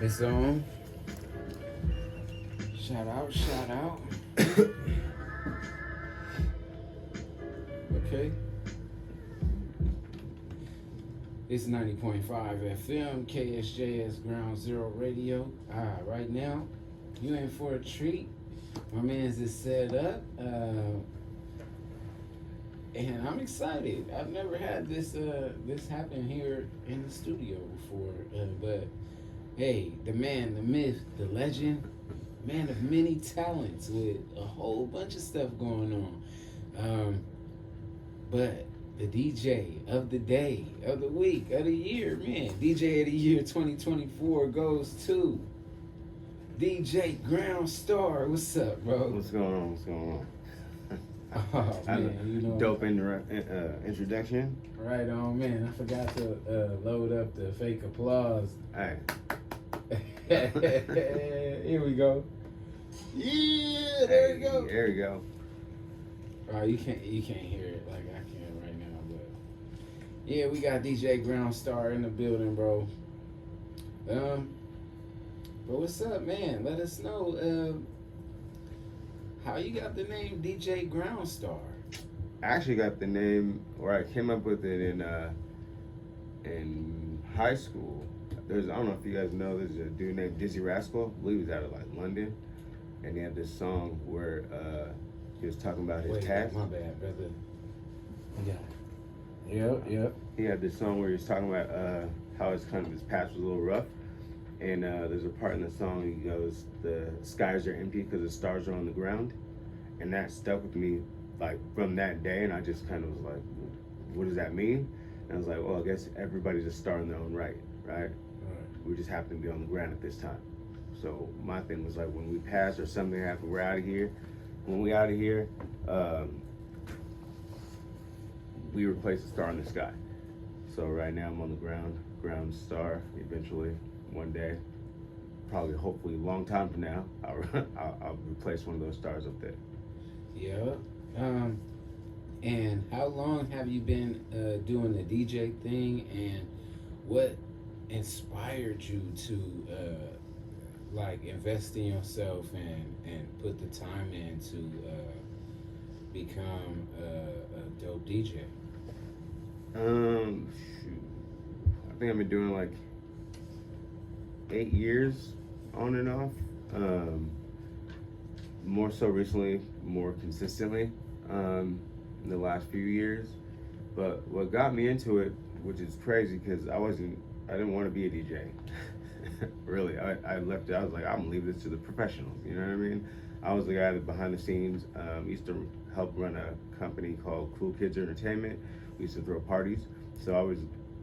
It's on. Shout out, shout out. Okay. It's 90.5 FM KSJS Ground Zero Radio. Right now, you in for a treat. My man's is set up. And I'm excited. I've never had this happen here in the studio before. But hey, the man, the myth, the legend, man of many talents with a whole bunch of stuff going on. But the DJ of the day, of the week, of the year, man, DJ of the year 2024 goes to DJ Groundstar. What's up, bro? What's going on? What's going on? Oh, man, you know. Dope introduction. Right on, man. I forgot to load up the fake applause. All right. Here we go. Yeah, there you go. There you go. Oh, you can't hear it like I can right now, but yeah, we got DJ Groundstar in the building, bro. But what's up, man? Let us know how you got the name DJ Groundstar. I actually got the name, or I came up with it in high school. I don't know if you guys know, there's a dude named Dizzy Rascal. I believe he's out of like London, and he had this song where he was talking about his past. My bad, brother. Yeah. Yep. He had this song where he was talking about how his past was a little rough. And there's a part in the song he goes, the skies are empty because the stars are on the ground. And that stuck with me like from that day, and I just kind of was like, what does that mean? And I was like, well, I guess everybody's a star in their own right? We just happen to be on the ground at this time. So my thing was like, when we pass or something happens, we're out of here. When we out of here, we replace the star in the sky. So right now I'm on the ground star. Eventually, one day, probably hopefully a long time from now, I'll replace one of those stars up there. Yeah. And how long have you been doing the DJ thing, and what inspired you to like invest in yourself and put the time in to become a dope DJ? Shoot. I think I've been doing like 8 years on and off. More so recently, more consistently in the last few years. But what got me into it, which is crazy because I didn't want to be a DJ. Really, I left it. I was like, I'm gonna leave this to the professionals. You know what I mean? I was the guy that behind the scenes used to help run a company called Cool Kids Entertainment. We used to throw parties, so I was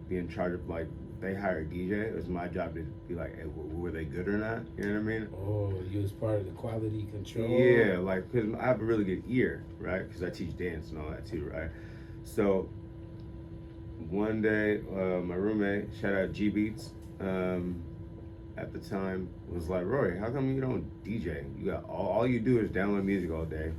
be in charge of like, they hire a DJ. It was my job to be like, hey, were they good or not? You know what I mean? Oh, you was part of the quality control? Yeah, like, because I have a really good ear, right? Because I teach dance and all that too, right? So one day, my roommate, shout out G Beats, at the time was like, Roy, how come you don't DJ? You got all you do is download music all day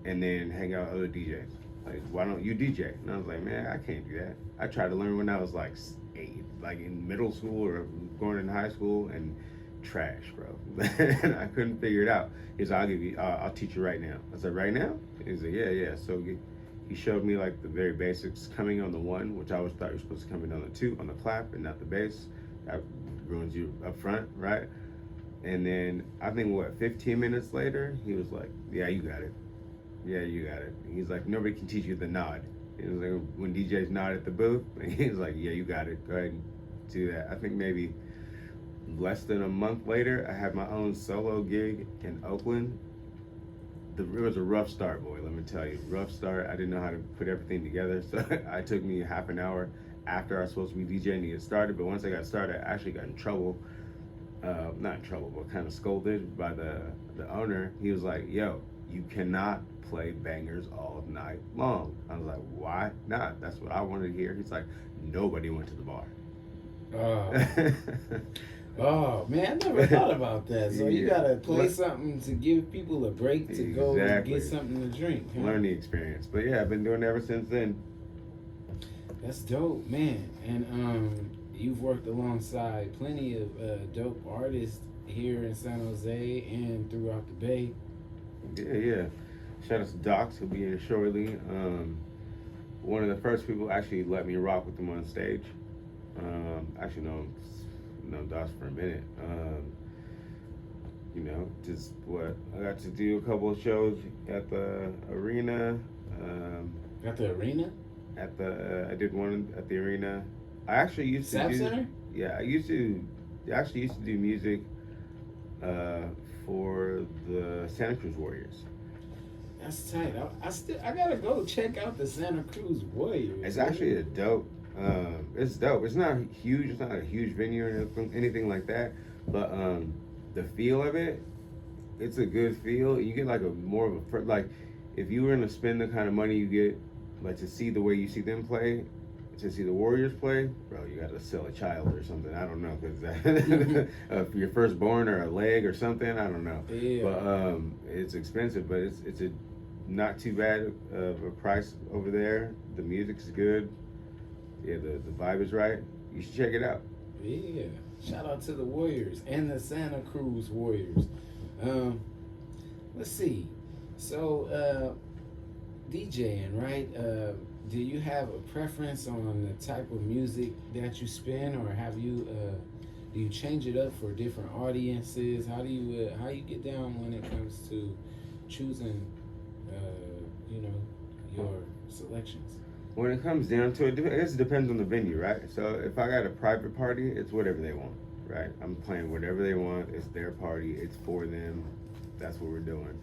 and then hang out with other DJs. Like, why don't you DJ? And I was like, man, I can't do that. I tried to learn when I was like 8, like in middle school or going in high school, and trash, bro. And I couldn't figure it out. He's like, I'll teach you right now. I said, right now? He's like, yeah. So he showed me like the very basics, coming on the 1, which I always thought you were supposed to come in on the 2, on the clap and not the bass. That ruins you up front, right? And then I think 15 minutes later, he was like, yeah, you got it. Yeah, you got it. He's like, nobody can teach you the nod. It was like when DJs nod at the booth, and he's like, yeah, you got it. Go ahead and do that. I think maybe less than a month later, I had my own solo gig in Oakland. It was a rough start, boy, let me tell you. Rough start. I didn't know how to put everything together, so it took me half an hour after I was supposed to be DJing to get started. But once I got started, I actually got in trouble. Not in trouble, but kind of scolded by the owner. He was like, yo, you cannot play bangers all night long. I was like, why not? That's what I wanted to hear. He's like, nobody went to the bar. Oh man, I never thought about that. So you gotta play something to give people a break to go and get something to drink. Huh? Learn the experience. But yeah, I've been doing it ever since then. That's dope, man. And you've worked alongside plenty of dope artists here in San Jose and throughout the Bay. Yeah. Shout out to Dox, he'll be here shortly. One of the first people actually let me rock with him on stage. Actually, known Dox for a minute. Just what I got to do a couple of shows at the arena. At the arena? I did one at the arena. I actually used to do. Center? Yeah, I actually used to do music for the Santa Cruz Warriors. That's tight. I gotta go check out the Santa Cruz Warriors. It's actually a dope. It's dope. It's not huge. It's not a huge venue or anything like that. But the feel of it, it's a good feel. You get like a more of a like, if you were gonna spend the kind of money you get, like to see the way you see them play, to see the Warriors play, bro, you gotta sell a child or something. I don't know, because your firstborn or a leg or something. I don't know. Yeah. But it's expensive, but it's a not too bad of a price over there. The music's good. Yeah, the vibe is right. You should check it out. Yeah. Shout out to the Warriors and the Santa Cruz Warriors. Let's see. So, DJing, right? Do you have a preference on the type of music that you spin, or do you change it up for different audiences? How do you get down when it comes to choosing, your selections? When it comes down to it, I guess it depends on the venue, right? So if I got a private party, it's whatever they want, right? I'm playing whatever they want. It's their party. It's for them. That's what we're doing.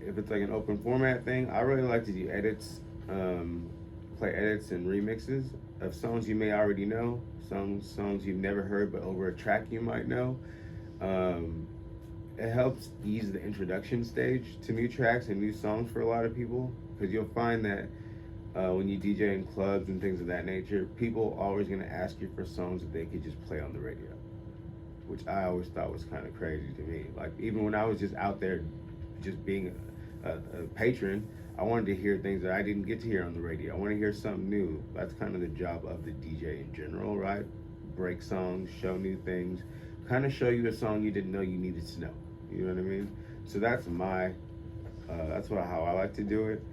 If it's like an open format thing, I really like to do edits, play edits and remixes of songs you may already know, songs you've never heard, but over a track you might know. It helps ease the introduction stage to new tracks and new songs for a lot of people, because you'll find that when you DJ in clubs and things of that nature, people are always going to ask you for songs that they could just play on the radio, which I always thought was kind of crazy to me. Like, even when I was just out there just being a patron, I wanted to hear things that I didn't get to hear on the radio. I want to hear something new. That's kind of the job of the DJ in general, right? Break songs, show new things, kind of show you a song you didn't know you needed to know. You know what I mean? So that's how I like to do it.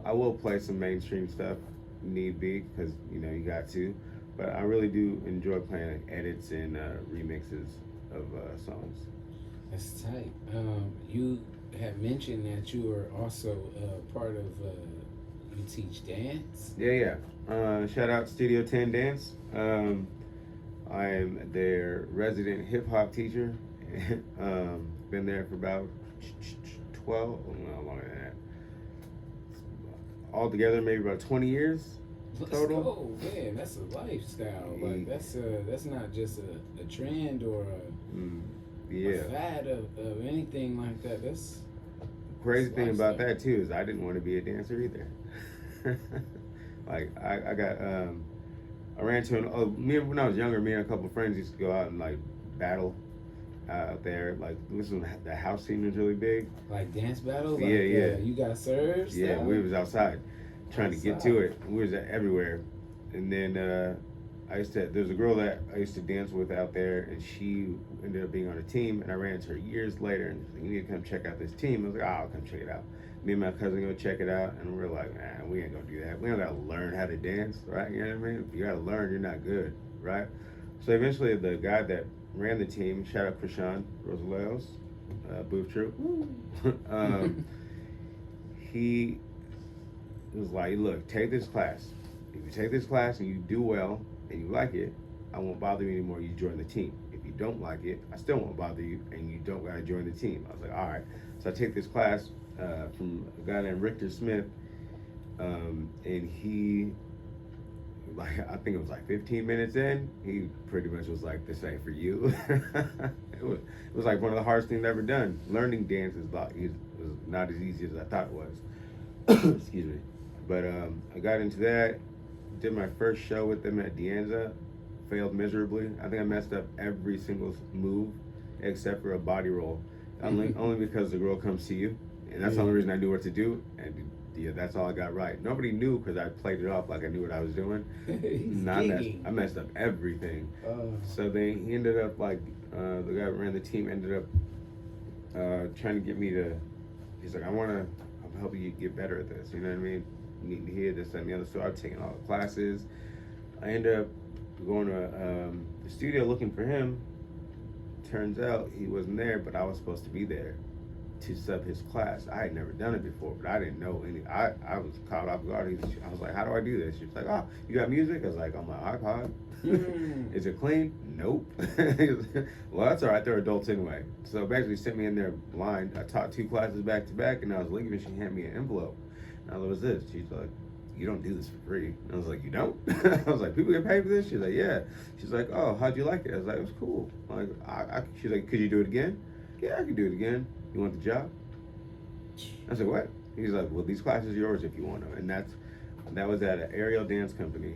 I will play some mainstream stuff, need be, because you got to. But I really do enjoy playing edits and remixes of songs. That's tight. You had mentioned that you are also part of, you teach dance? Yeah. Shout out Studio 10 Dance. I am their resident hip hop teacher. Been there for about 12, no longer than that. Altogether, maybe about 20 years total. Oh man, that's a lifestyle. Like that's not just a trend or a fad of anything like that. That's crazy thing about that too is I didn't want to be a dancer either. Like I got I ran to when I was younger, me and a couple of friends used to go out and like battle out there. Like this was the house scene was really big. Like dance battles? Like, yeah. You got served? Yeah, we was outside trying to get to it. We was everywhere. And then there's a girl that I used to dance with out there, and she ended up being on a team, and I ran into her years later, and she's like, you need to come check out this team. I was like, I'll come check it out. Me and my cousin go check it out, and we're like, we ain't gonna do that. We don't gotta learn how to dance, right? You know what I mean? If you gotta learn, you're not good, right? So eventually the guy that ran the team, shout out Krishan Rosaleos, Booth Troop, he was like, look, take this class. If you take this class and you do well and you like it, I won't bother you anymore. You join the team. If you don't like it, I still won't bother you, and you don't gotta join the team. I was like, all right. So I take this class from a guy named Richter Smith, and he, like, I think it was like 15 minutes in, he pretty much was like, this ain't for you. It was like one of the hardest things I've ever done. Learning dance was not as easy as I thought it was. Excuse me. But I got into that, did my first show with them at Dianza, failed miserably. I think I messed up every single move except for a body roll. Only because the girl comes to you, and that's the only reason I knew what to do, and Yeah, that's all I got right. Nobody knew because I played it off like I knew what I was doing. I messed up everything. So then he ended up like, the guy who ran the team ended up trying to get me to, he's like, I'm helping you get better at this. You know what I mean? You need to hear this and the other. So I've taken all the classes. I ended up going to the studio looking for him. Turns out he wasn't there, but I was supposed to be there to sub his class. I had never done it before, but I didn't know any. I was caught off guard. I was like, how do I do this? She's like, oh, you got music? I was like, on my iPod. Is it clean? Nope. Well, that's all right. They're adults anyway. So basically sent me in there blind. I taught 2 classes back to back, and I was leaving, and she handed me an envelope. Now, what was this? She's like, you don't do this for free. And I was like, you don't? I was like, people get paid for this? She's like, yeah. She's like, oh, how'd you like it? I was like, it was cool. Like, she's like, could you do it again? Yeah, I could do it again. You want the job? I said, what? He's like, well, these classes are yours if you want them. And that was at an aerial dance company.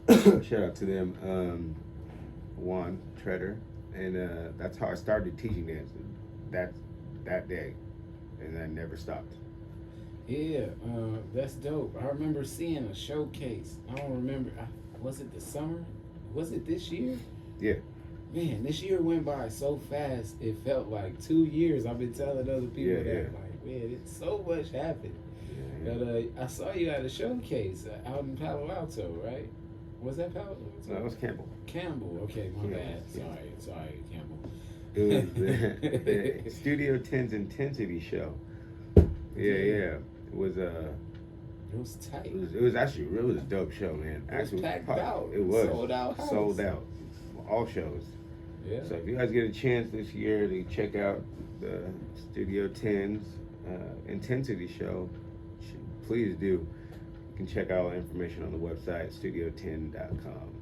Shout out to them, Juan Treader. And that's how I started teaching dance that day. And I never stopped. Yeah, that's dope. I remember seeing a showcase. I don't remember. Was it the summer? Was it this year? Yeah. Man, this year went by so fast. It felt like 2 years. I've been telling other people like, man, it's so much happened. Yeah. But I saw you at a showcase out in Palo Alto, right? Was that Palo Alto? No, it was Campbell. Campbell, okay, my bad. Yeah. Sorry, Campbell. It was the Studio 10's Intensity show. Yeah. It was tight. It was actually it was a dope show, man. It was packed out. It was sold out. All shows. Yeah. So if you guys get a chance this year to check out the Studio 10's Intensity show, please do. You can check out all the information on the website studio10.com.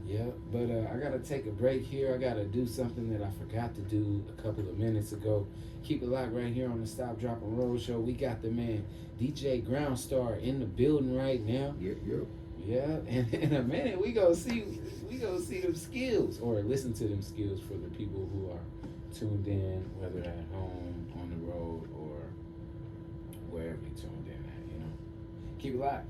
Yeah, but I gotta take a break here. I gotta do something that I forgot to do a couple of minutes ago. Keep it locked right here on the Stop, Drop, and Roll show. We got the man DJ Groundstar in the building right now. Yep. Yeah, and in a minute we gonna see them skills, or listen to them skills for the people who are tuned in, whether at home, on the road, or wherever you tuned in at. You know, keep it locked.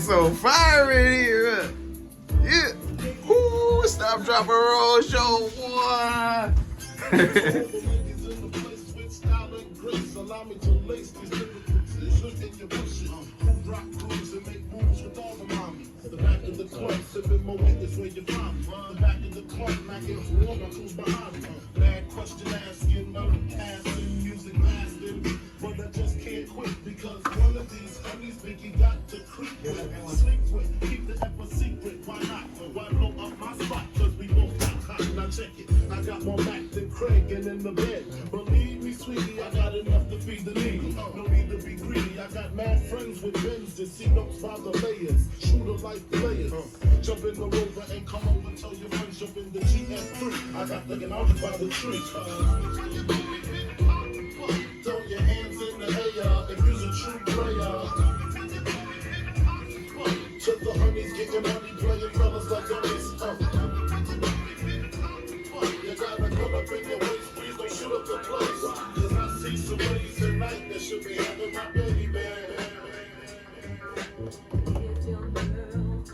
so fire in here. Yeah. Ooh, stop, drop, and roll, show one. Allow me to lace these difficulties. Look in your bushes. Rock grooves and make moves with all the mommies. The back of the club, sipping more is where you find me. The back of the club, knocking water, who's behind me. Bad question asking, murder passing, music lasting. But I just can't quit because one of these honeys think you got to creep with. Sleep with, keep the F a secret. Why not? Why blow up my spot? Cause we both got hot. Now check it. I got more back than Craig and in the bed. Believe me, sweetie, I got enough to feed the needy. No need to be greedy. I got mad friends with Benz that see notes by the layers. Shooter like players. Jump in the Rover and come over. Tell your friends jump in the GS3. I got looking out by the tree. Throw your hands in the air if you's a true player. To the honeys getting money, playing fellas like a miss. You gotta cut up in your waist, please don't shoot up the place. Cause I see some ladies tonight that should be having my baby. If your girl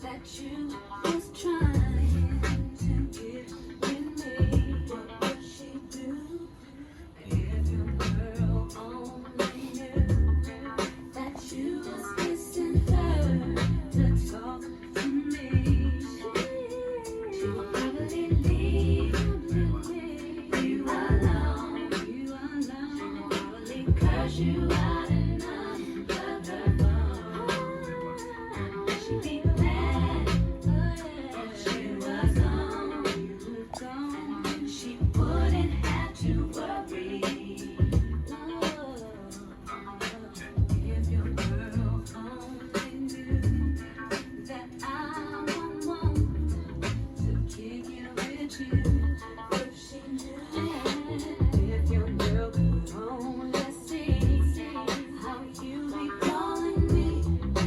that you was trying to get with me, what would she do? If your girl only knew that you was kissing her to talk to me, she would probably leave you alone. She would probably curse you out and unplug her phone. She'd be mad if she was gone. She wouldn't have to worry. If your girl only knew that I would want to kick it with you. If she knew, if your girl could only see how you be calling me,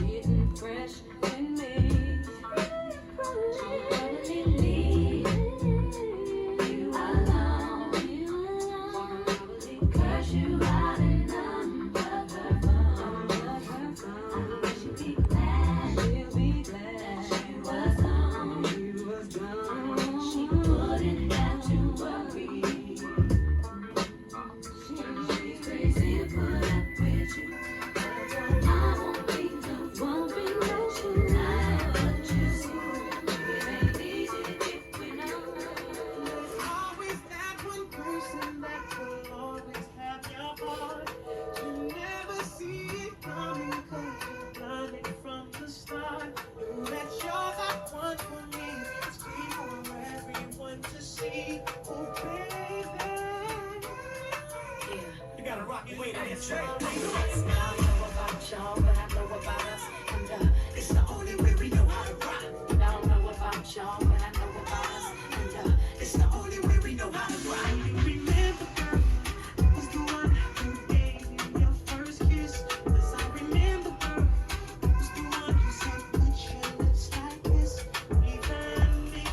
getting fresh with me, she'd probably leave you alone. She'd probably curse you out and unplug her phone. She'd be glad she was gone. She wouldn't have to worry. She's crazy to put up with you. I won't be the one that you lie, but you see, it ain't easy if we know. Always that one person that will always have your heart. You never see it coming, 'cause you done it from the start. Know that you're the one for me. It's free for everyone to see. Oh, baby. You gotta rock your way to that track. I know about y'all, but I know about us, and it's the only way we know how to rock. I don't know about y'all, but I know about us, and it's the only way we know how to rock. Remember, girl, I was the one who gave you your first kiss. 'Cause I remember, girl, I was the one who said, put your lips like this. Even me,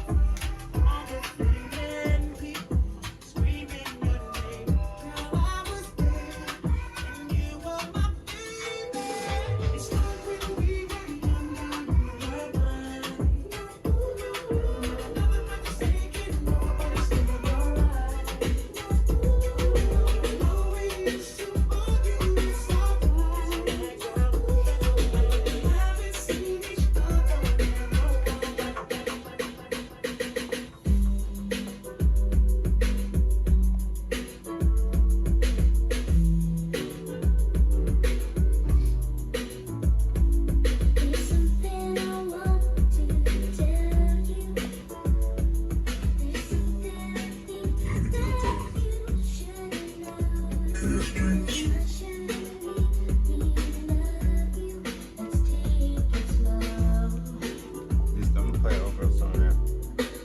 all the feeling people screaming your name. Girl, I was there, and you were my baby. It started when we were younger, we were blind. Nothing like mistaken, nobody still alright. There's something I want to tell you. There's something I think that you should know. You should me love you. Let's take it slow. I'm gonna play an old girl song now.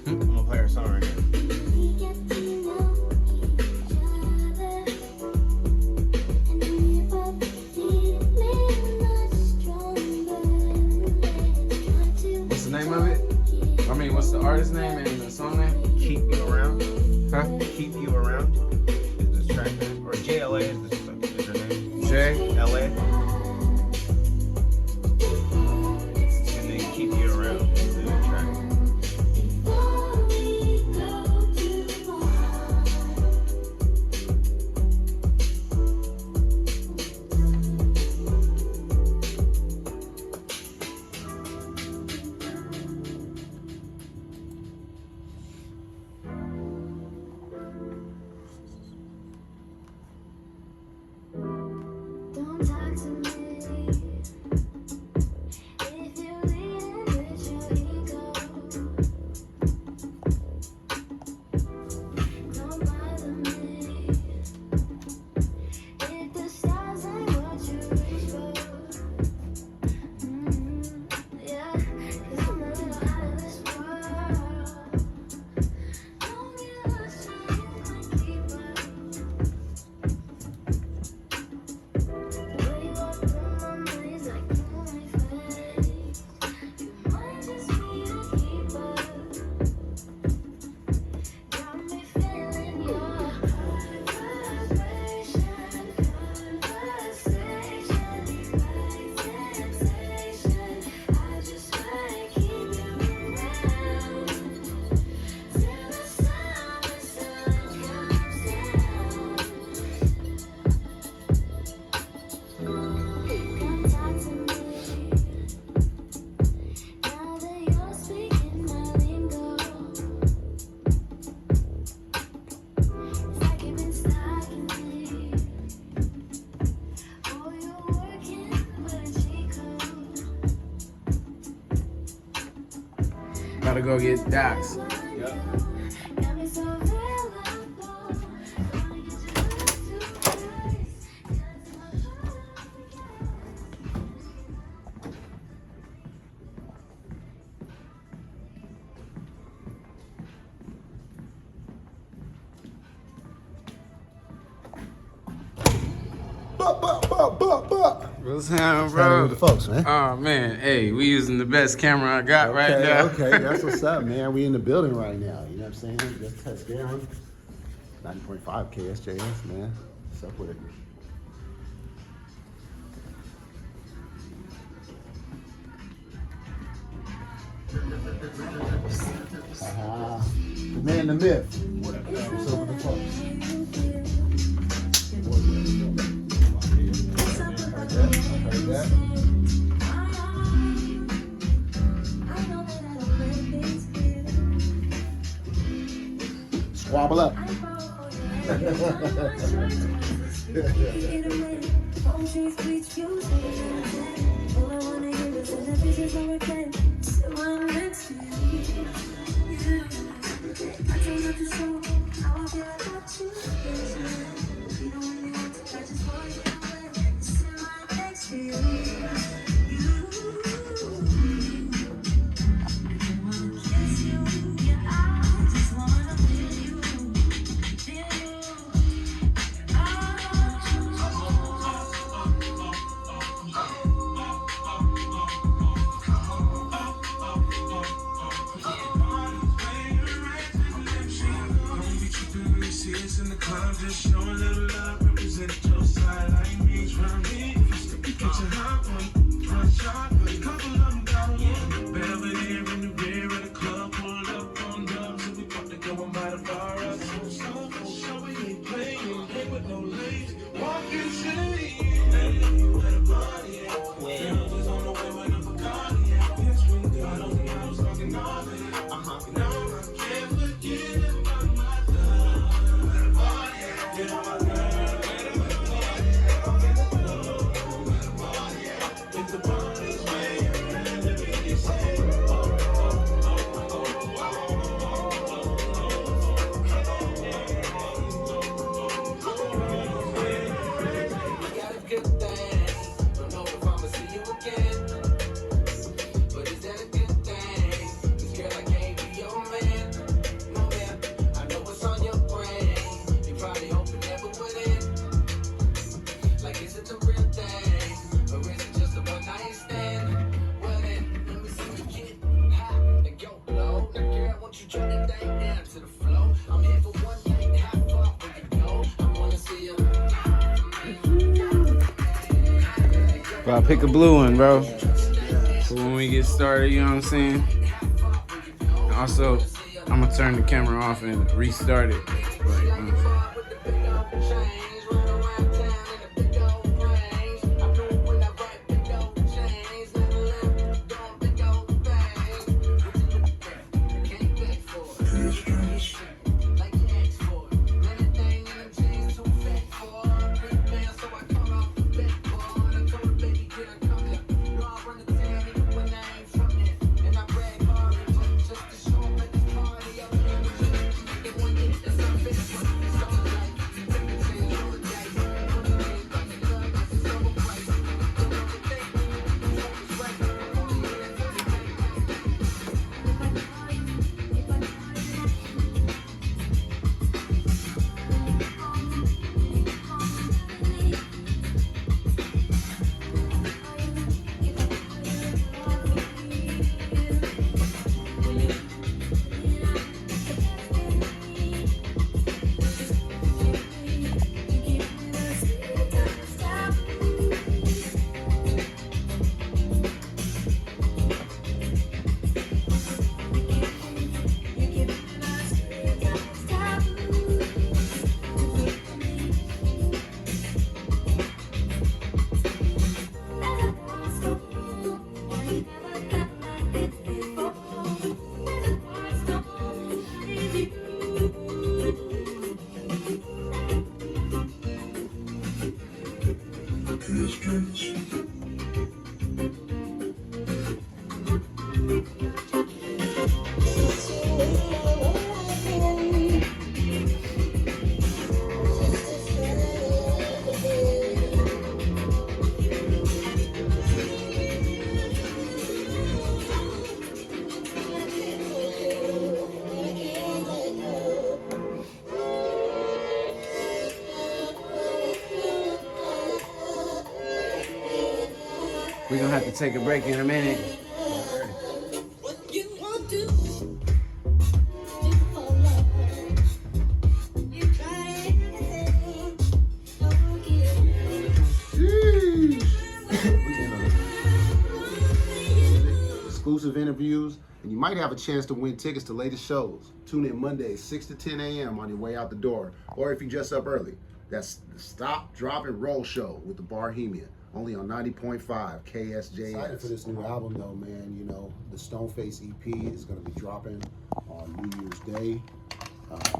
I'm gonna play her song right now. We get to know each other, and we both feeling much stronger. Let's try to What's the name of it? I mean, what's the artist name and the song name? Keep You Around. Huh? Keep You Around is the track name. Or JLA is the gotta go get Dox. Yep. What's happening, Happening bro? with the folks, man. Oh man, hey, we using the best camera I got right now. Okay, that's what's up, man. We in the building right now. You know what I'm saying? Just touched down. 90.5 KSJS, man. What's up with it? Man, the myth. What's up with the folks? Heard that? Squabble up. Bro, pick a blue one, bro. So when we get started, you know what I'm saying? Also, I'm gonna turn the camera off and restart it. Like, you know what I'm saying? We're gonna have to take a break in a minute. What you want to do for love? You try anything, don't give Exclusive interviews, and you might have a chance to win tickets to latest shows. Tune in Mondays, 6 to 10 a.m. on your way out the door, or if you're just up early, that's the Stop, Drop, and Roll show with the Barhemian, only on 90.5 KSJS. Excited for this new album, though, man. You know, the StoneFace EP is going to be dropping on New Year's Day.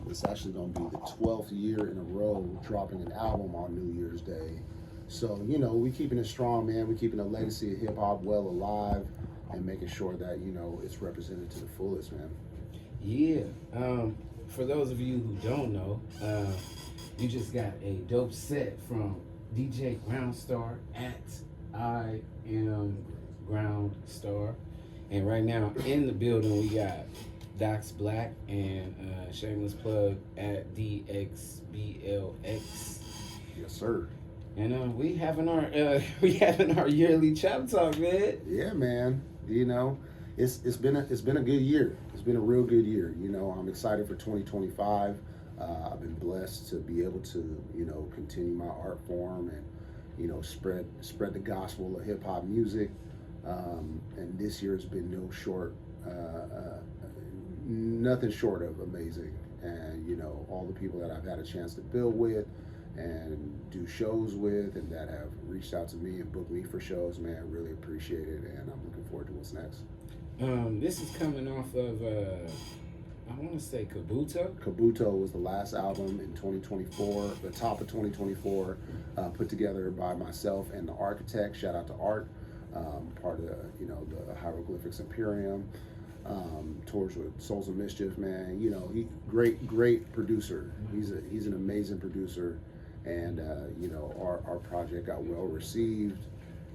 It's actually going to be the 12th year in a row dropping an album on New Year's Day. So, you know, we keeping it strong, man. We keeping the legacy of hip-hop well alive and making sure that, you know, it's represented to the fullest, man. Yeah. For those of you who don't know, you just got a dope set from DJ Groundstar at I Am Groundstar. And right now in the building we got Dox Black and shameless plug at DXBLX. Yes, sir. And we having our yearly chop talk, man. Yeah, man. You know, it's been a good year. It's been a real good year. You know, I'm excited for 2025. I've been blessed to be able to, you know, continue my art form and, you know, spread the gospel of hip hop music. And this year has been nothing short of amazing. And, you know, all the people that I've had a chance to build with and do shows with and that have reached out to me and booked me for shows, man, really appreciate it, and I'm looking forward to what's next. This is coming off of I want to say Kabuto. Kabuto was the last album in 2024, the top of 2024, put together by myself and the architect. Shout out to Art, part of the Hieroglyphics Imperium. Tours with Souls of Mischief, man. You know, he great producer. He's an amazing producer, and you know, our project got well received,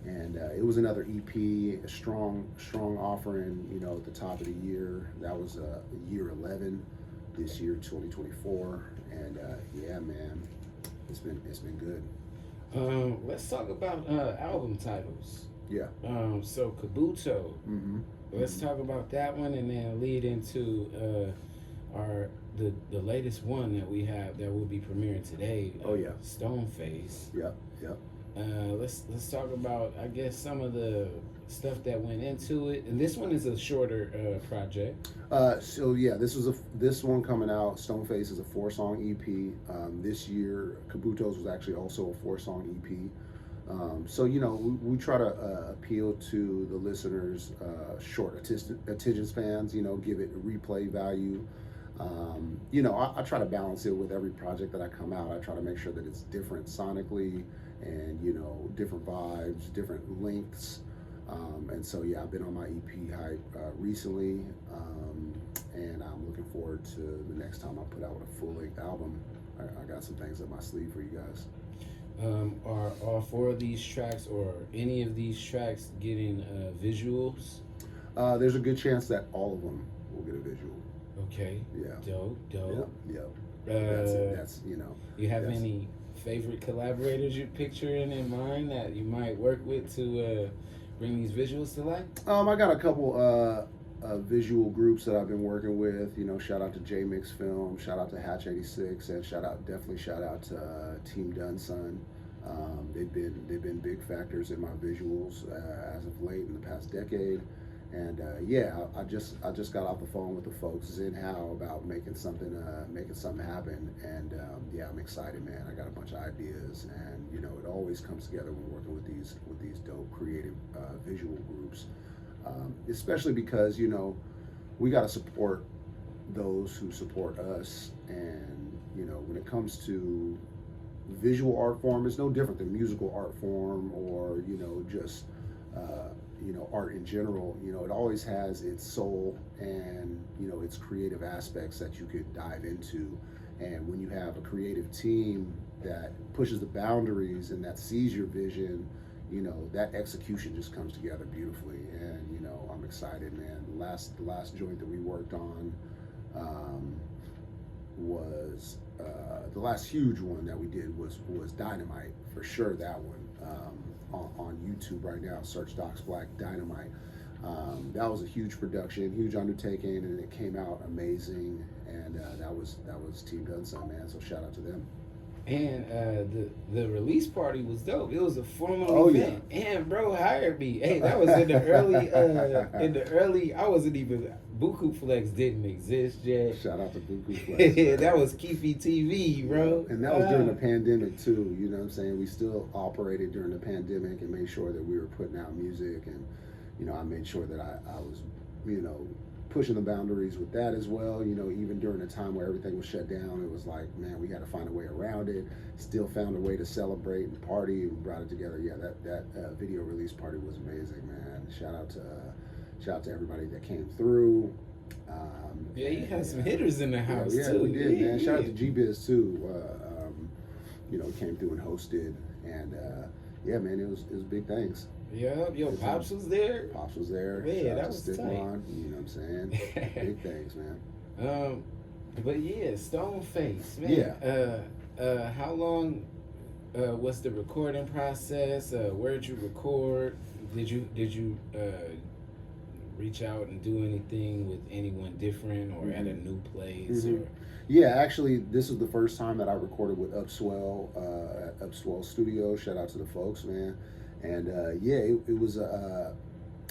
and it was another EP, a strong offering. You know, at the top of the year. That was year 11. This year 2024, and yeah, man, it's been good. Let's talk about album titles. Yeah. So Kabuto. Mm-hmm. Let's talk about that one, and then lead into the latest one that we have that will be premiering today. Oh yeah. StoneFace. Yep. Let's talk about, I guess, some of the stuff that went into it. And this one is a shorter project. So yeah, this one coming out. StoneFace is a 4-song EP. This year, Kabuto's was actually also a 4-song EP. So, you know, we try to appeal to the listeners' short attention spans, you know, give it replay value. You know, I try to balance it with every project that I come out. I try to make sure that it's different sonically and, you know, different vibes, different lengths. And so, yeah, I've been on my EP hype recently, and I'm looking forward to the next time I put out a full-length album. I got some things up my sleeve for you guys. Are all 4 of these tracks or any of these tracks getting visuals? There's a good chance that all of them will get a visual. Okay. Yeah. Dope. Yep. That's you know. You have any favorite collaborators you're picturing in mind that you might work with to bring these visuals to life? I got a couple visual groups that I've been working with. You know, shout out to J-Mix Film, shout out to Hatch 86, and shout out to Team Dunson. They've been big factors in my visuals as of late in the past decade. And yeah, I just got off the phone with the folks in how about making something happen. And yeah, I'm excited, man. I got a bunch of ideas, and you know, it always comes together when working with these dope creative visual groups. Especially because, you know, we got to support those who support us. And, you know, when it comes to visual art form, it's no different than musical art form or, you know, just, you know, art in general. You know, it always has its soul and, you know, its creative aspects that you could dive into. And when you have a creative team that pushes the boundaries and that sees your vision, you know, that execution just comes together beautifully. And, you know, I'm excited, man. The last joint that we worked on was the last huge one that we did was Dynamite, for sure. That one on YouTube right now. Search Dox Black Dynamite. That was a huge production, huge undertaking, and it came out amazing. And that was Team Dunson, man. So shout out to them. And the release party was dope. It was a formal Oh, event. And bro hired me. Hey, that was in the early. I wasn't even. Buku Flex didn't exist yet. Shout out to Buku Flex. Man. That was Keefy TV, bro. And that was during the pandemic too. You know what I'm saying? We still operated during the pandemic and made sure that we were putting out music. And you know, I made sure that I was, you know, pushing the boundaries with that as well. You know, even during a time where everything was shut down, it was like, man, we had to find a way around it. Still found a way to celebrate and party and brought it together. Yeah, that video release party was amazing, man. Shout out to everybody that came through. Yeah, you had some hitters in the house yeah, too. We did, man. Shout out to G-Biz too. You know, came through and hosted, and yeah, man, it was big things. Yep, your Pops was there. Pops was there. Yeah, Shout out that to was Stick tight. On, you know what I'm saying? Big things, man. But yeah, StoneFace, man. Yeah. How long was the recording process? Where'd you record? Did you reach out and do anything with anyone different or at a new place? Mhm. Or Yeah, actually, this is the first time that I recorded with Upswell at Upswell Studio. Shout out to the folks, man. And yeah, it was,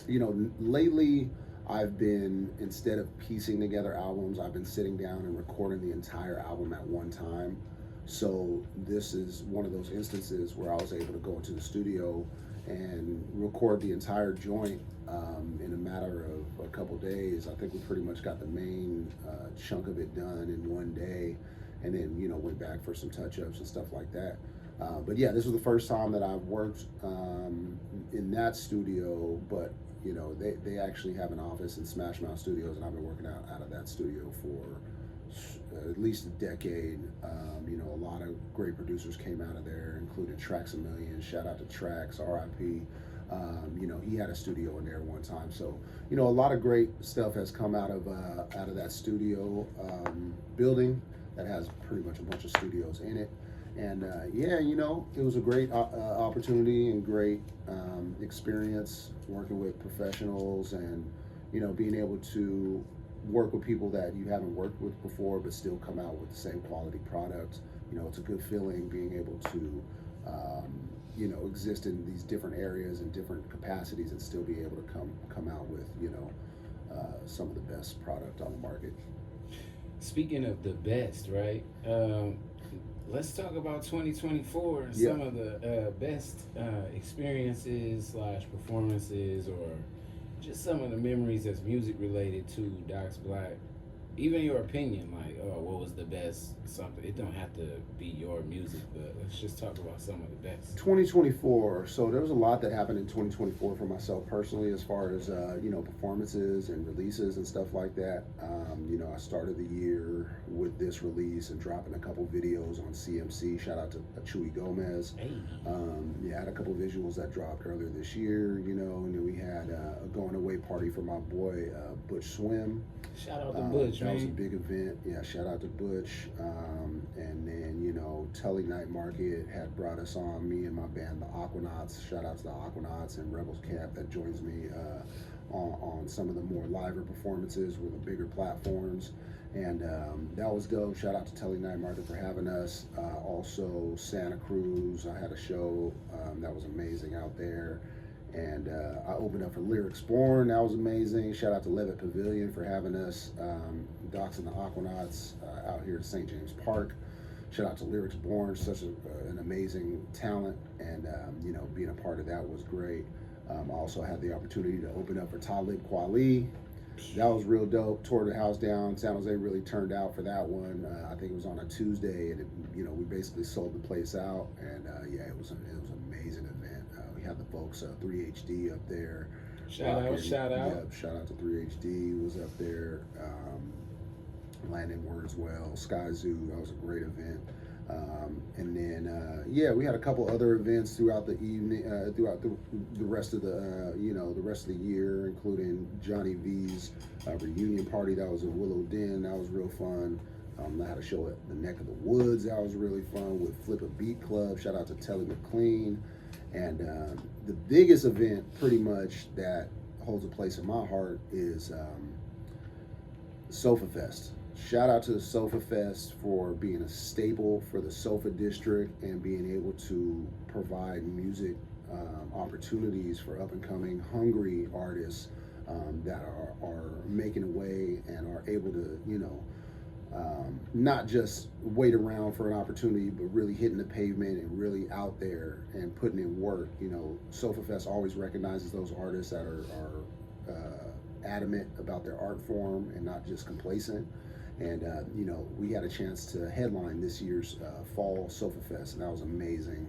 you know, lately I've been, instead of piecing together albums, I've been sitting down and recording the entire album at one time. So this is one of those instances where I was able to go into the studio and record the entire joint in a matter of a couple days. I think we pretty much got the main chunk of it done in one day, and then, you know, went back for some touch-ups and stuff like that. But yeah, this was the first time that I've worked in that studio, but you know, they actually have an office in Smash Mouth Studios, and I've been working out of that studio for at least a decade. You know, a lot of great producers came out of there, including Trax A Million. Shout out to Trax, RIP. You know, he had a studio in there one time. So, you know, a lot of great stuff has come out of that studio building that has pretty much a bunch of studios in it. And yeah, you know, it was a great opportunity and great experience working with professionals, and you know, being able to work with people that you haven't worked with before, but still come out with the same quality product. You know, it's a good feeling being able to, you know, exist in these different areas and different capacities and still be able to come out with, you know, some of the best product on the market. speaking of the best, right? Let's talk about 2024 and Yeah. some of the best experiences / performances, or just some of the memories that's music related to Dox Black. Even your opinion, like, oh, what was the best something? It don't have to be your music, but let's just talk about some of the best. 2024. So there was a lot that happened in 2024 for myself personally, as far as you know, performances and releases and stuff like that. You know, I started the year with this release and dropping a couple videos on CMC. Shout out to Chuy Gomez. Hey. Yeah, I had a couple visuals that dropped earlier this year. You know, and then we had a going away party for my boy Butch Swim. Shout out to Butch, That was a man. big event. Yeah, shout out to Butch. And then, you know, Tully Night Market had brought us on, me and my band, the Aquanauts. Shout out to the Aquanauts and Rebels Camp that joins me on some of the more liver performances with the bigger platforms. And that was dope. Shout out to Tully Night Market for having us. Also, Santa Cruz, I had a show that was amazing out there. And I opened up for Lyrics Born. That was amazing. Shout out to Levitt Pavilion for having us. Dox and the Aquanauts out here at St. James Park. Shout out to Lyrics Born, such an amazing talent. And, you know, being a part of that was great. I also had the opportunity to open up for Talib Kweli. That was real dope. Tore the house down. San Jose really turned out for that one. I think it was on a Tuesday, and you know, we basically sold the place out. And yeah, it was an amazing event. We had the folks 3HD up there. Shout out. Yeah, shout out to 3HD was up there. Landon Wordswell, Sky Zoo. That was a great event. And then yeah, we had a couple other events throughout the evening, throughout the rest of the you know, the rest of the year, including Johnny V's reunion party. That was at Willow Den. That was real fun. I had a show at the Neck of the Woods that was really fun with Flip a Beat Club. Shout out to Telly McLean. And the biggest event pretty much that holds a place in my heart is Sofa Fest. Shout out to the Sofa Fest for being a staple for the Sofa District and being able to provide music opportunities for up and coming hungry artists that are making a way and are able to, you know, not just wait around for an opportunity, but really hitting the pavement and really out there and putting in work. You know, Sofa Fest always recognizes those artists that are adamant about their art form and not just complacent. And, you know, we had a chance to headline this year's Fall Sofa Fest, and that was amazing.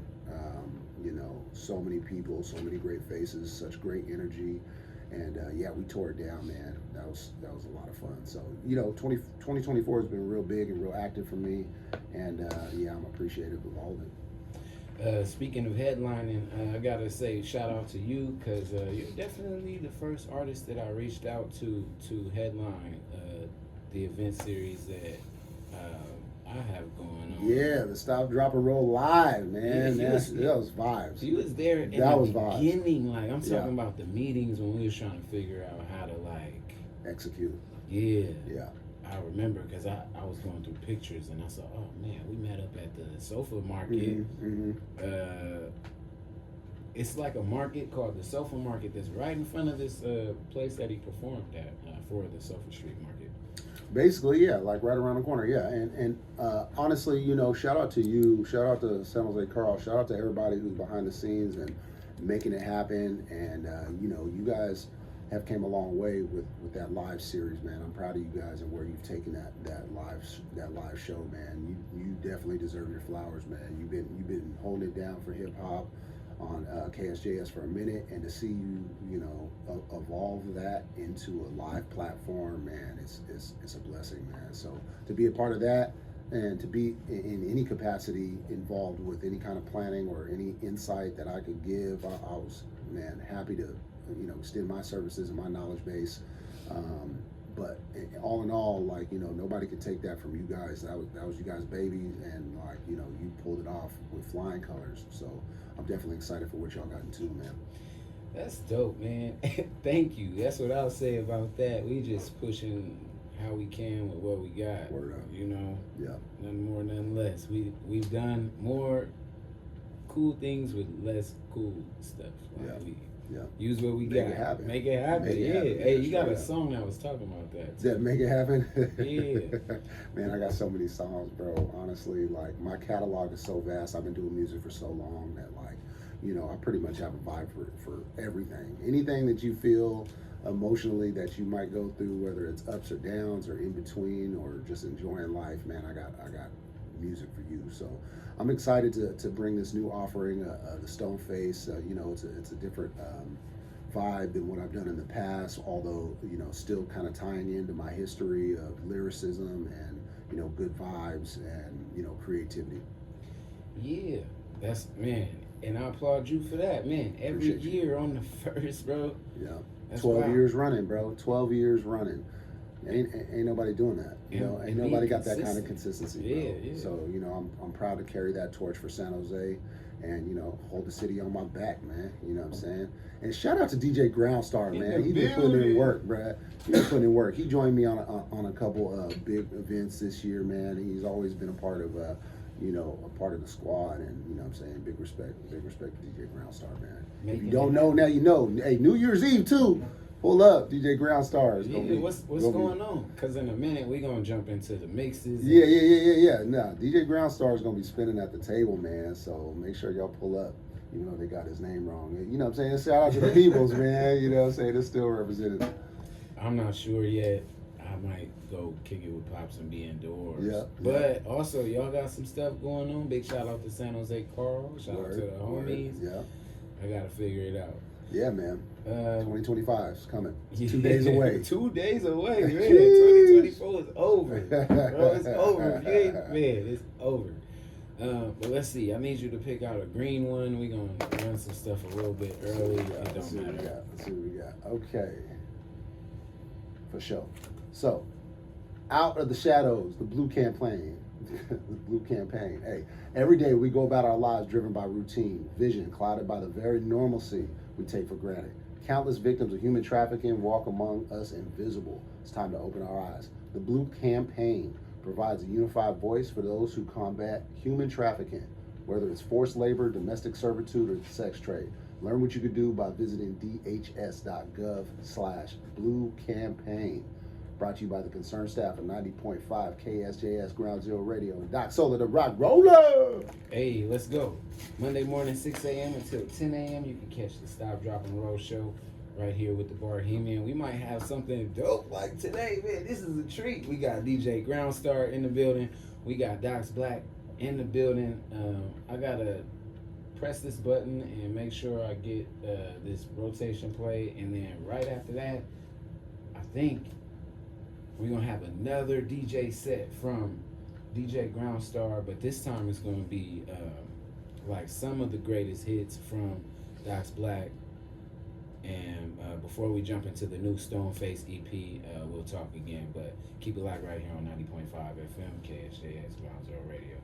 You know, so many people, so many great faces, such great energy. And yeah, we tore it down, man. That was a lot of fun. So, you know, 2024 has been real big and real active for me. And yeah, I'm appreciative of all of it. Speaking of headlining, I gotta say shout out to you, because you're definitely the first artist that I reached out to headline the event series that I have going on. Yeah, the Stop, Drop, and Roll Live, man. Yeah, that was vibes. He was there in That the was vibes. beginning. Like, I'm talking Yeah. about the meetings when we was trying to figure out how to, like, Execute. yeah. Yeah. I remember because I was going through pictures and I saw, oh man, we met up at the Sofa Market. It's like a market called the Sofa Market that's right in front of this place that he performed at for the Sofa Street Market. Basically, yeah, like right around the corner, yeah. And honestly, you know, shout out to you, shout out to San Jose Carl, shout out to everybody who's behind the scenes and making it happen. And you know, you guys have came a long way with that live series, man. I'm proud of you guys and where you've taken that live show, man. You definitely deserve your flowers, man. You've been holding it down for hip hop on KSJS for a minute, and to see you know, evolve that into a live platform, man, it's a blessing, man. So to be a part of that and to be in any capacity involved with any kind of planning or any insight that I could give, I was, man, happy to, you know, extend my services and my knowledge base. But all in all, like, you know, nobody could take that from you guys. That was you guys' baby, and like, you know, you pulled it off with flying colors. So I'm definitely excited for what y'all got into, man. That's dope, man. Thank you. That's what I'll say about that. We just pushing how we can with what we got. Word up. You know? Yeah. Nothing more, nothing less. We've done more cool things with less cool stuff. Like, Yeah. we Yeah. use what we Make got. it happen. Make it happen. Make it Yeah. happen. Hey, you That's got a right. song that was talking about that. Does that make it happen? Yeah. Man, I got so many songs, bro. Honestly, like, my catalog is so vast. I've been doing music for so long that, like, you know, I pretty much have a vibe for everything. Anything that you feel emotionally that you might go through, whether it's ups or downs or in between or just enjoying life, man, I got music for you. So I'm excited to bring this new offering, the StoneFace. You know, it's a different vibe than what I've done in the past, although, you know, still kind of tying into my history of lyricism and, you know, good vibes and, you know, creativity. Yeah. That's, man. And I applaud you for that, man. Every Appreciate year on the first, bro. Yeah. That's 12 wild. years running, bro. 12 years running. Ain't nobody doing that. You know, ain't And nobody being got that kind of consistent. consistency, bro. Yeah, yeah. So, you know, I'm proud to carry that torch for San Jose and, you know, hold the city on my back, man. You know what I'm saying? And shout out to DJ Groundstar, In man. the He's been putting in building. work, bruh. He's been putting in work. He joined me on a couple big events this year, man. He's always been a part of you know, a part of the squad, and, you know what I'm saying, big respect to DJ Groundstar, man. If Making you don't it know, now you know. Hey, New Year's Eve too. Pull up, DJ Groundstar. Yeah, what's going on? Because in a minute we're gonna jump into the mixes. Yeah. Nah, DJ Groundstar is gonna be spinning at the table, man. So make sure y'all pull up. You know, they got his name wrong. You know what I'm saying? Shout out to the Peoples, man. You know what I'm saying? It's still represented. I'm not sure yet. I might go kick it with Pops and be indoors. Yeah. But also, y'all got some stuff going on. Big shout out to San Jose Carl. Shout out to the Word. homies. Yeah. I gotta figure it out. Yeah, man. 2025 is coming. Yeah. 2 days away. 2 days away, man. Jeez. 2024 is over. Bro, it's over. If you ain't, man, it's over. But let's see. I need you to pick out a green one. We're going to run some stuff a little bit early. It Let's don't see what we matter. got. Let's see what we got. Okay. For sure. So, Out of the shadows, the blue campaign. The blue campaign. Hey, every day we go about our lives driven by routine, vision clouded by the very normalcy we take for granted. Countless victims of human trafficking walk among us invisible. It's time to open our eyes. The Blue Campaign provides a unified voice for those who combat human trafficking, whether it's forced labor, domestic servitude, or the sex trade. Learn what you can do by visiting dhs.gov/Blue Campaign. Brought to you by the concerned staff of 90.5 KSJS Ground Zero Radio and Doc Solar, the rock roller. Hey, let's go. Monday morning, 6 a.m. until 10 a.m. You can catch the Stop, Drop, and Roll show right here with the Barhemian. We might have something dope like today, man. This is a treat. We got DJ Groundstar in the building. We got Dox Black in the building. I gotta press this button and make sure I get this rotation play, and then right after that, I think we're gonna have another DJ set from DJ Groundstar, but this time it's gonna be like some of the greatest hits from Dox Black. And before we jump into the new StoneFace EP, we'll talk again. But keep it locked right here on 90.5 FM KSJS Ground Zero Radio.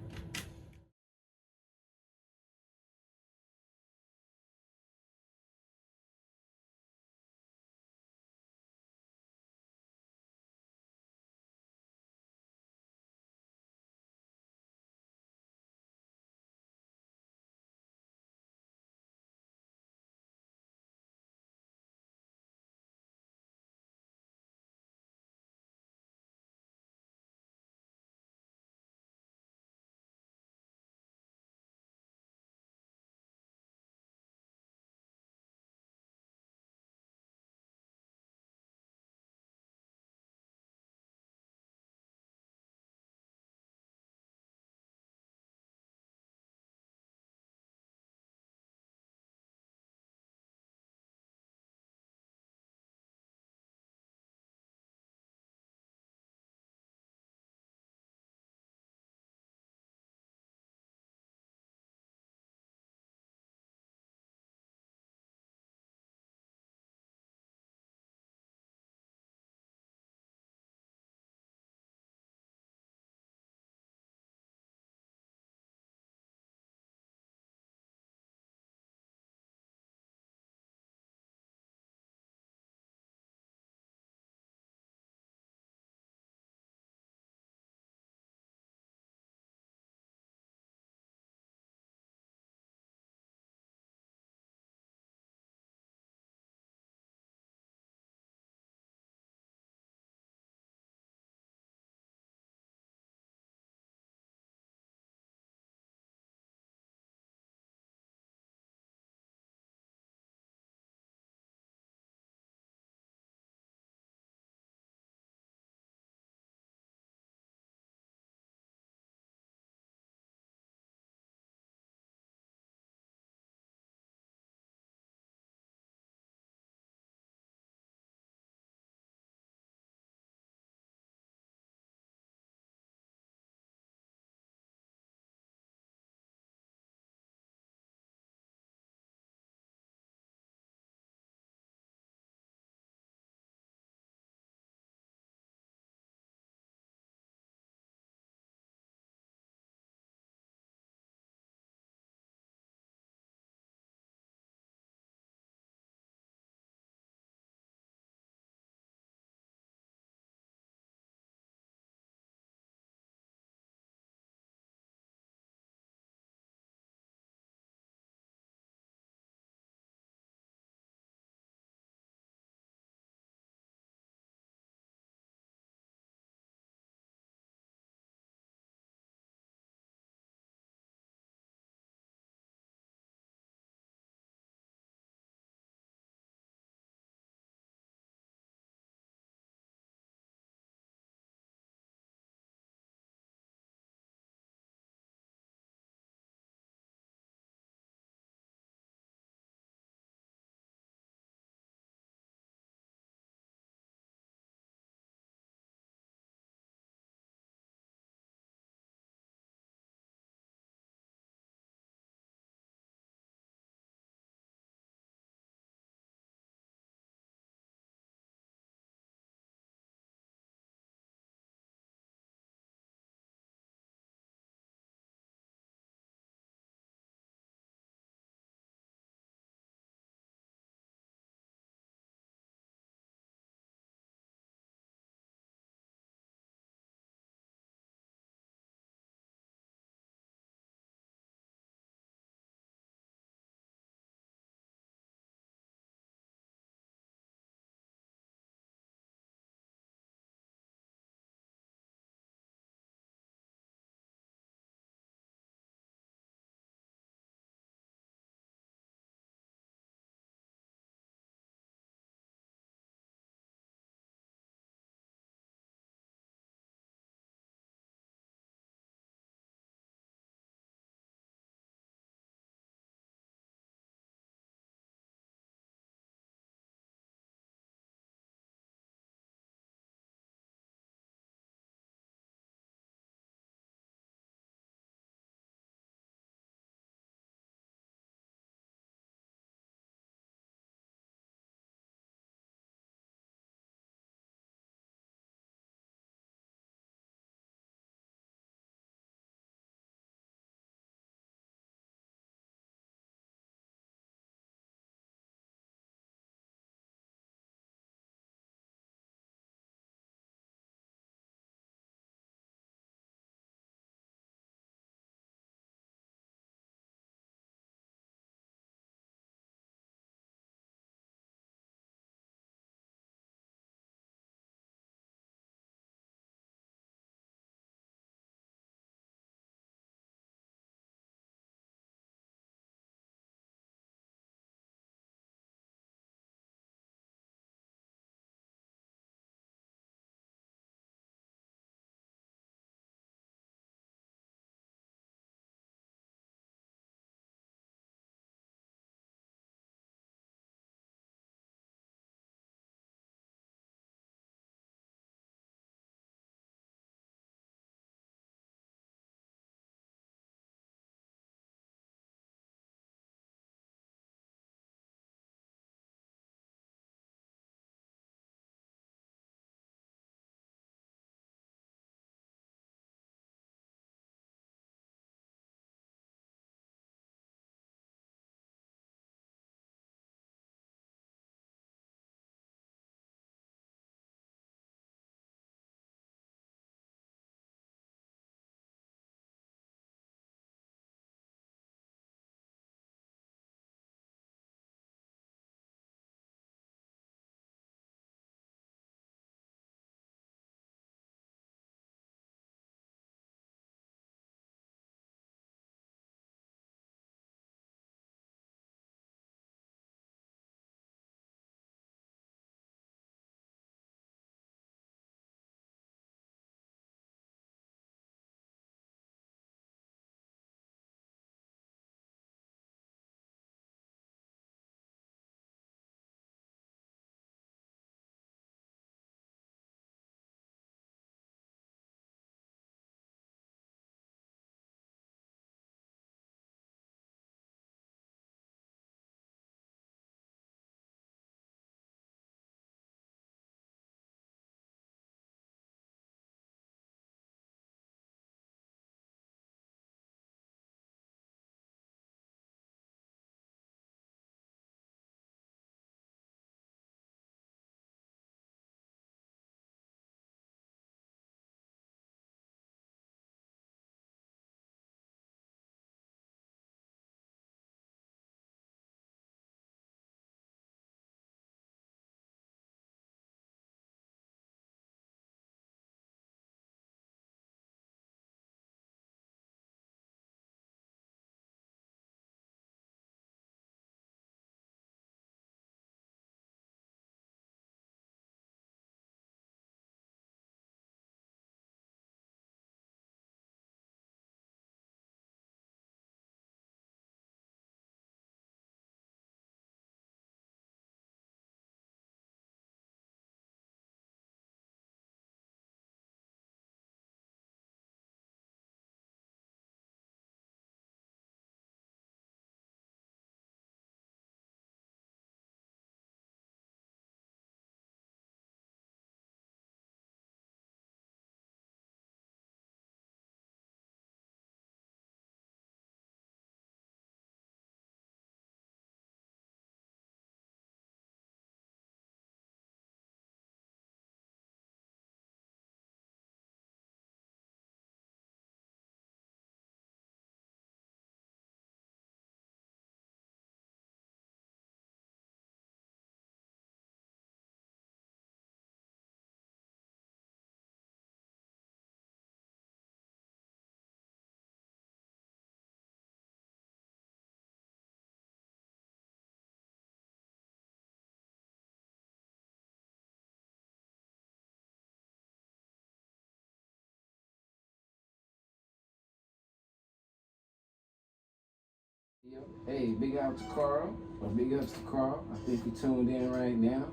Hey, big out to Carl, or big ups to Carl. I think you tuned in right now.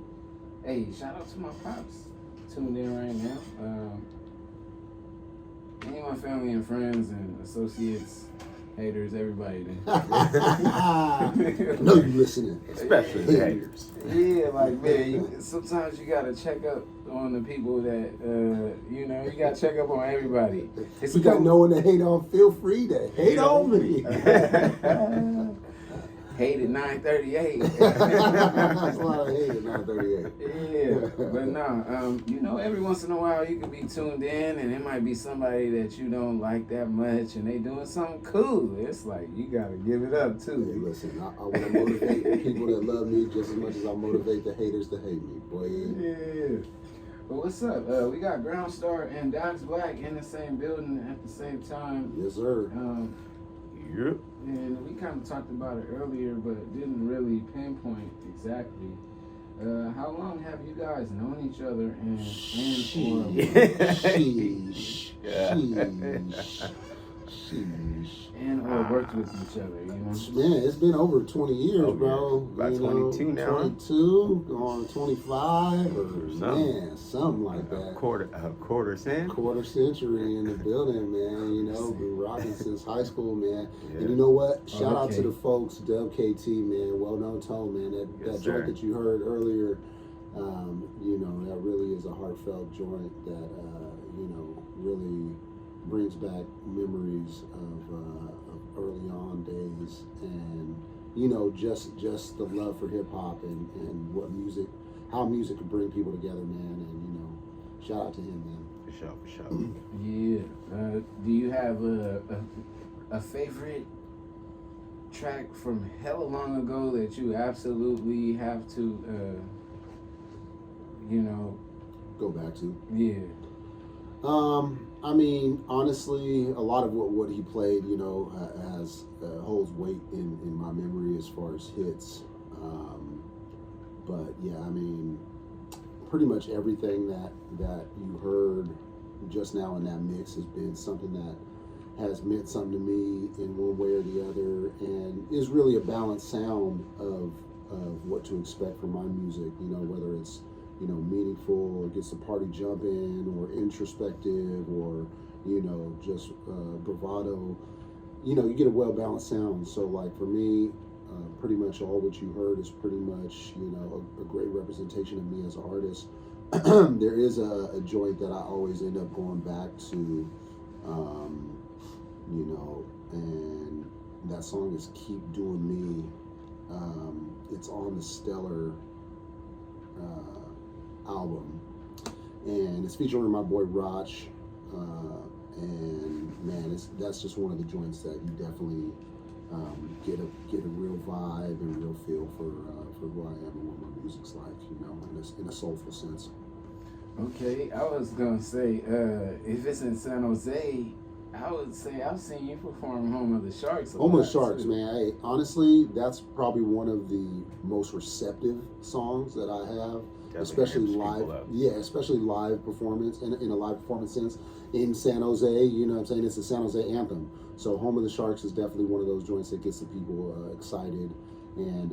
Hey, shout out to my pops, tuned in right now. Any of my family and friends and associates, haters, everybody there. I know you listening. Especially the haters. Yeah, like man, sometimes you gotta check up on the people that you know. You gotta check up on everybody. If you got no one to hate on, feel free to hate on me. Hate at 9:38. That's a lot of hate at 9:38. Yeah, but nah, you know, every once in a while you can be tuned in, and it might be somebody that you don't like that much, and they doing something cool. It's like you gotta give it up Hey, too. listen, I want to motivate people that love me just as much as I motivate the haters to hate me, boy. Yeah. But what's up? We got Groundstar and Dox Black in the same building at the same time. Yes, sir. Yep. And we kind of talked about it earlier, but didn't really pinpoint exactly. How long have you guys known each other and Sheesh. or worked with each other? You know. Man, it's been over 20 years, Oh, bro. yeah. About 22 now. 22, going 25, or Something. man, something like A that. quarter cent. Quarter century in the building, man. You know, been rocking since high school, man. Yeah. And you know what? Shout out to okay. the folks, WKT, man. Well known tone, man. That Yes, joint sir. that you heard earlier, you know, that really is a heartfelt joint that, you know, really brings back memories of early on days, and you know, just the love for hip hop and what music, how music can bring people together, man. And you know, shout out to him, man. For sure. Yeah. Do you have a favorite track from hella long ago that you absolutely have to, you know? Go back to. Yeah. I mean, honestly, a lot of what he played, you know, has holds weight in my memory as far as hits. But yeah, I mean, pretty much everything that you heard just now in that mix has been something that has meant something to me in one way or the other, and is really a balanced sound of what to expect from my music. You know, whether it's, you know, meaningful or gets the party jumping, or introspective, or, you know, just bravado. You know, you get a well-balanced sound. So like for me, pretty much all what you heard is pretty much, you know, a great representation of me as an artist. There is a joint that I always end up going back to, you know, and that song is Keep Doing Me. It's on the Stellar album, and it's featuring my boy Rach, and man, that's just one of the joints that you definitely get a real vibe and real feel for who I am and what my music's like, you know, in a soulful sense. Okay, I was gonna say, if it's in San Jose, I would say I've seen you perform Home of the Sharks. Home of the Sharks, man. Hey, honestly, that's probably one of the most receptive songs that I have. Especially live, especially live performance in a live performance sense in San Jose. You know what I'm saying? It's a San Jose anthem. So Home of the Sharks is definitely one of those joints that gets the people excited, and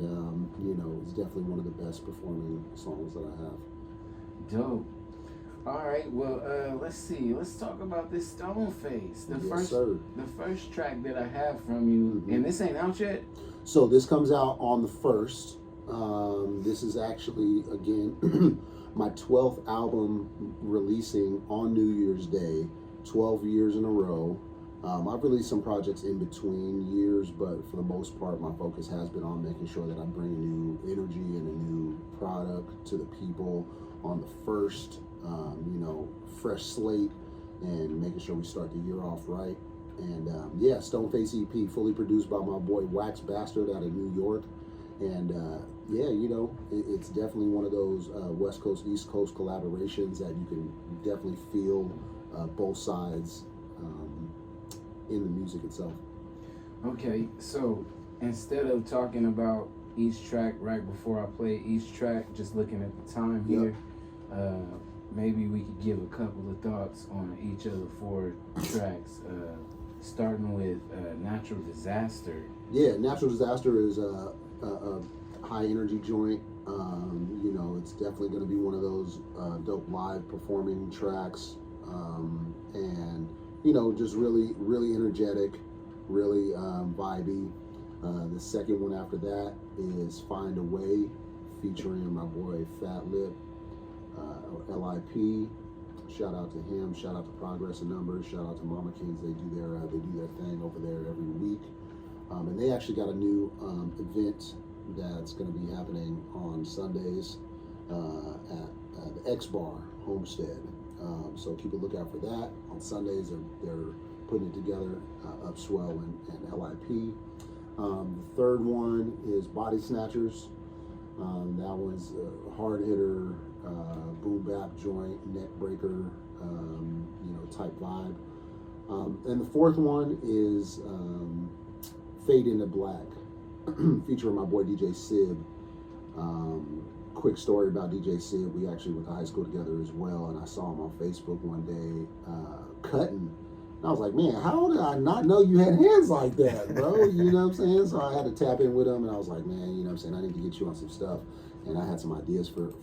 you know, it's definitely one of the best performing songs that I have. Dope. All right, well, let's see. Let's talk about this StoneFace. Yes, sir. The first track that I have from you, and this ain't out yet. So this comes out on the 1st. This is actually, again, my 12th album releasing on New Year's Day, 12 years in a row. I've released some projects in between years, but for the most part, my focus has been on making sure that I bring a new energy and a new product to the people on the 1st, you know, fresh slate, and making sure we start the year off right. And yeah, StoneFace EP, fully produced by my boy Wax Bastard out of New York. And yeah, you know, it's definitely one of those West Coast, East Coast collaborations that you can definitely feel both sides in the music itself. Okay, so instead of talking about each track right before I play each track, just looking at the time here, maybe we could give a couple of thoughts on each of the 4 tracks, starting with Natural Disaster. Yeah, Natural Disaster is a high energy joint. You know, it's definitely going to be one of those dope live performing tracks, and you know, just really, really energetic, really vibey. The second one after that is Find a Way, featuring my boy Fat Lip, LIP. Shout out to him. Shout out to Progress and Numbers. Shout out to Mama Kings. They do their thing over there every week. And they actually got a new event that's going to be happening on Sundays at the X Bar Homestead. So keep a lookout for that. On Sundays, they're putting it together, Upswell and LIP. The third one is Body Snatchers. That one's a hard hitter, boom bap joint, neck breaker, you know, type vibe. And the fourth one is Fade into Black, featuring my boy DJ Sib. Quick story about DJ Sib. We actually went to high school together as well, and I saw him on Facebook one day cutting. And I was like, man, how did I not know you had hands like that, bro? You know what I'm saying? So I had to tap in with him, and I was like, man, you know what I'm saying? I need to get you on some stuff. And I had some ideas for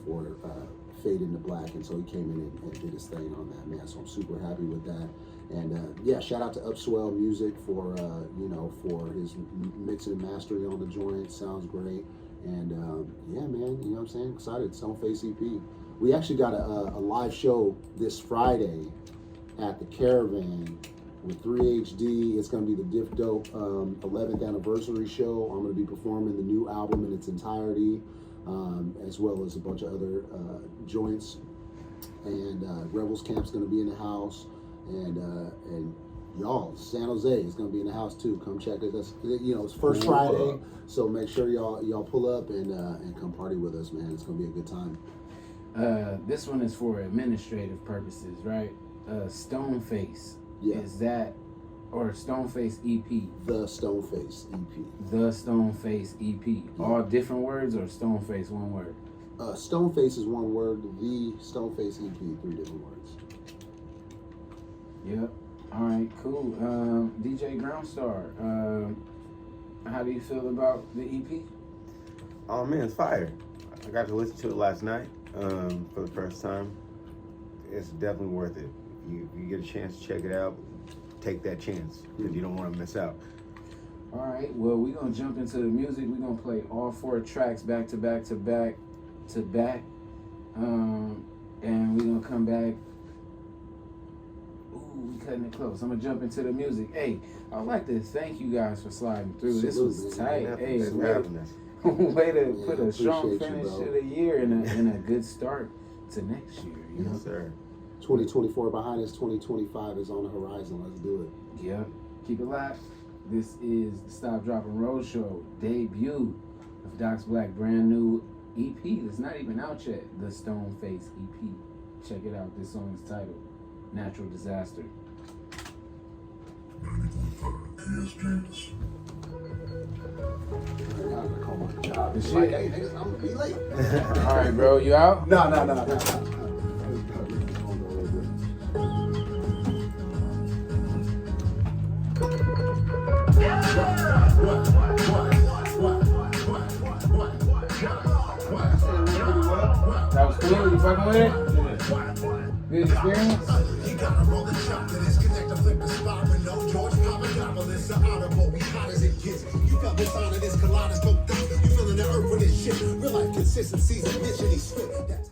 Fade into Black, and so he came in and did his thing on that, man. So I'm super happy with that. And yeah, shout out to Upswell Music for you know, for his mixing and mastering on the joint. Sounds great. And yeah, man, you know what I'm saying? Excited. StoneFace EP. We actually got a live show this Friday at the Caravan with 3HD. It's going to be the Diff Dope 11th anniversary show. I'm going to be performing the new album in its entirety, as well as a bunch of other joints. And Rebels Camp's going to be in the house, and y'all, San Jose is going to be in the house too. Come check it. That's, you know, it's first Friday, so make sure y'all pull up and come party with us, man. It's going to be a good time. This one is for administrative purposes, right? StoneFace. Yeah. Is that, or StoneFace EP? The StoneFace EP. The StoneFace EP. Yeah. All different words, or StoneFace one word? StoneFace is one word. The StoneFace EP, 3 different words. Yep. All right, cool. DJ Groundstar, how do you feel about the EP? Oh man, it's fire. I got to listen to it last night for the first time. It's definitely worth it. You get a chance to check it out, take that chance, because you don't want to miss out. All right, well, we're going to jump into the music. We're going to play all 4 tracks back to back to back to back. And we're going to come back. Ooh, we cutting it close. I'm going to jump into the music. Hey, I'd like to thank you guys for sliding through. This was tight. Hey, way to put a strong finish to the year and a good start to next year. You know? Yes, sir. 2024 behind us, 2025 is on the horizon. Let's do it. Yep. Keep it live. This is the Stop, Drop, and Roll Show debut of Dox Black brand new EP. It's not even out yet. The StoneFace EP. Check it out. This song is titled Natural Disaster. 90.5 KSJS. The shit. Like, hey, niggas, I'm gonna be late. All right, bro. You out? No. That was cool. You fucking with it? Good experience? He got a rolling shot to disconnect, flip the spot with no George Papadopoulos, the audible, we hot as it gets. You felt the sound of this kaleidoscope, you feeling the earth with this shit. Real life consistency's a mission, he spit.